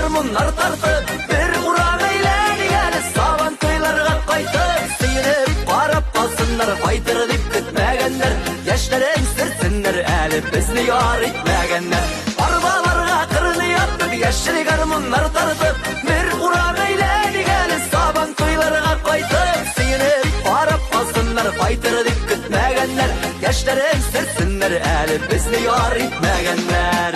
garmunlar tartıp bir uğran eyledi geli saban toylarga qaytıp sıyınıp qarap qalsınlar faytır dip gitmegenler yaşların sırtınlar eli bizni yar etmegenler arbalarga kırını yaptıp yaşlı garmunlar tartıp bir uğran eyledi geli saban toylarga qaytıp sıyınıp qarap qalsınlar faytır dip gitmegenler yaşların sırtınlar eli bizni yar etmegenler.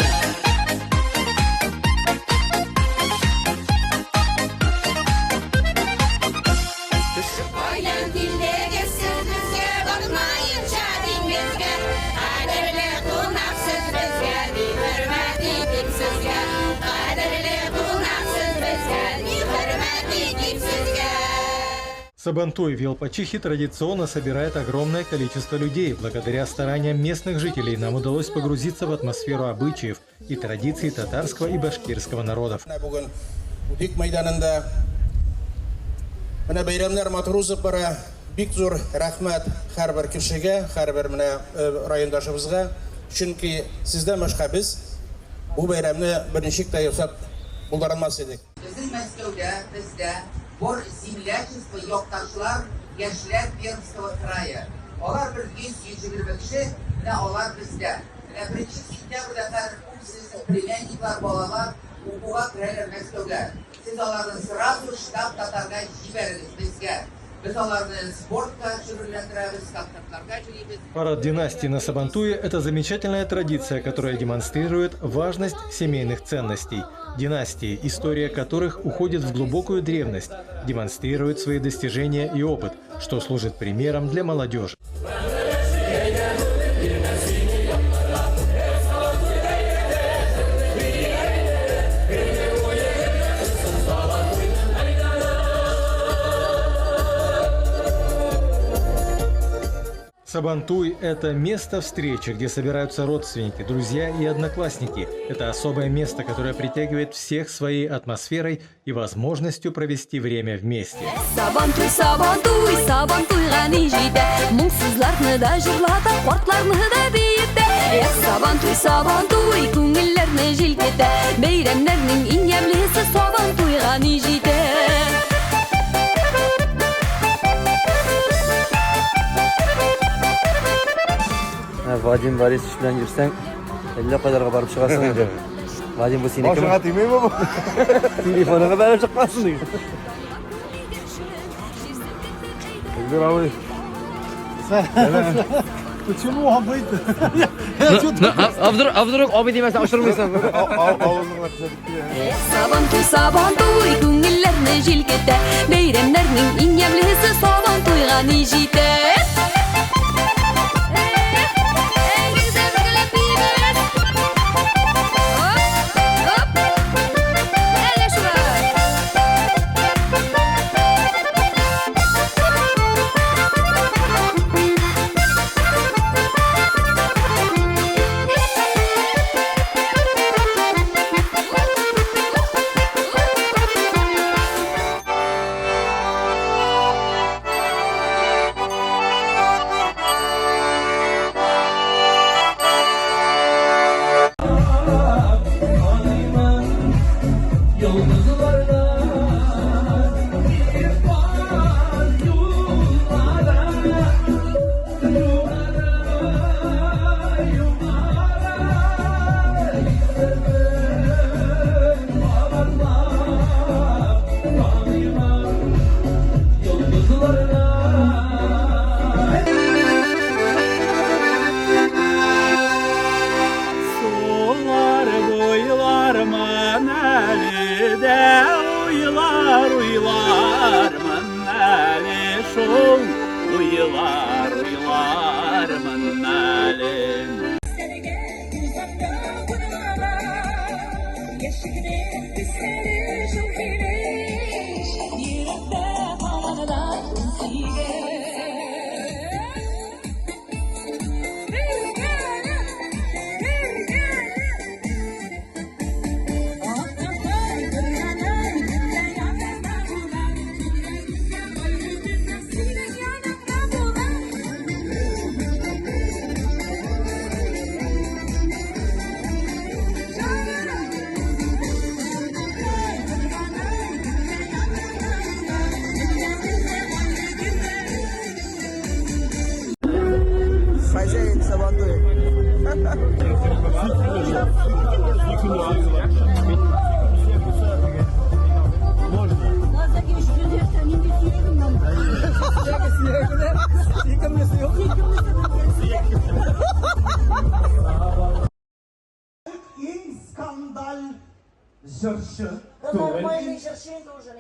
Сабантуй в Елпачихе традиционно собирает огромное количество людей. Благодаря стараниям местных жителей нам удалось погрузиться в атмосферу обычаев и традиций татарского и башкирского народов. Бик зур рәхмәт һәрбер кешегә, һәрбер менә райондашыбызга, чөнки сездән башка без бу бәйрәмне берничек тә ясап булдырамас идек. Безнең Мәскәүдә бездә бер землячество якташлар, яшьләр Пермского края. Алар бер 120 кеше, менә алар бездә. Менә 1 сентябрьдә һәр племянниклар балалар укуга керәләр Мәскәүгә. Сез аларны сразу штаб татарга җибәрегез безгә. Парад династии на Сабантуе – это замечательная традиция, которая демонстрирует важность семейных ценностей. Династии, история которых уходит в глубокую древность, демонстрирует свои достижения и опыт, что служит примером для молодежи. Сабантуй – это место встречи, где собираются родственники, друзья и одноклассники. Это особое место, которое притягивает всех своей атмосферой и возможностью провести время вместе. Сабантуй, сабантуй, сабантуйга ни жиде, моңсызларны да жырлата, картларны да биетте. Сабантуй, сабантуй, күңелләрне җилкетә, бәйрәмнәрнең иң ямьлесе сабантуйга ни жиде. Vadim Борисович bilan yursang 50 qadarga borib chiqasan edi. Vadim bu seniki. Boshingga tegmaymi bu? Telefoningga berib chiqqansan deydi. Здравый. Почему обойти? А вдруг abi demesen aşırmaysan. Сабантуй, сабантуй, күңелләрне җилкетә, бәйрәмнәрнең иң ямьлесе сабантуйга ни җитә. Ең скандаль жыршы. Нормальный Шершень должен.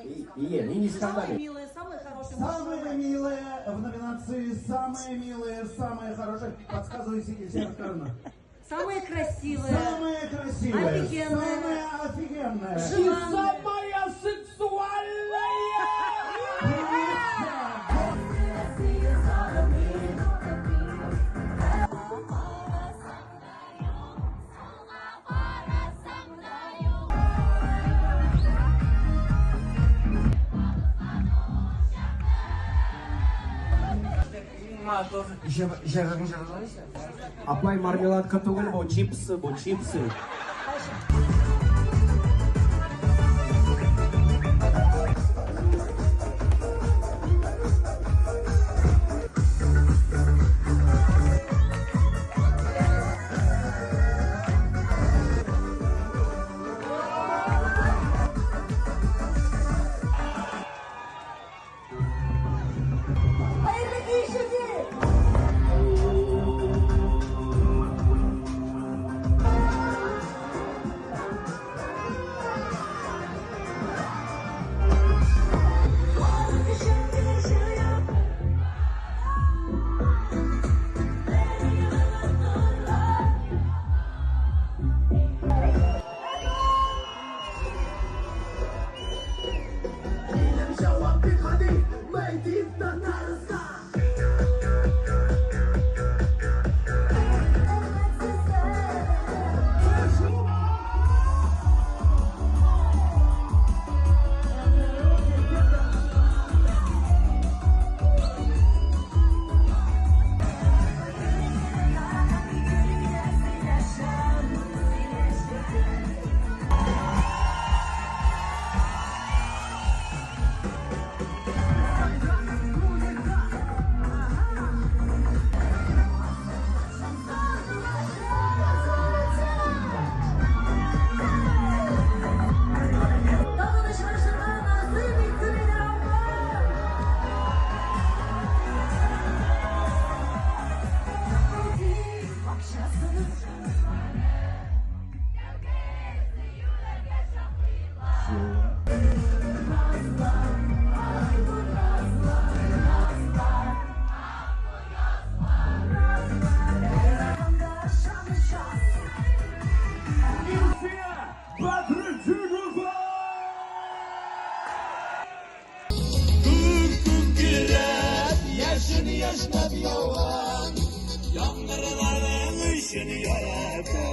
Самые милые в номинации «Самые милые, самые хорошие». Подсказывайте Северна. Самые красивые. Самые красивые. Офигенные. Самые офигенные. Желанные. Апай мармеладка түгел, бу чипсы, Yaşını yaşına bir yalan, yangırların ışını yaratır.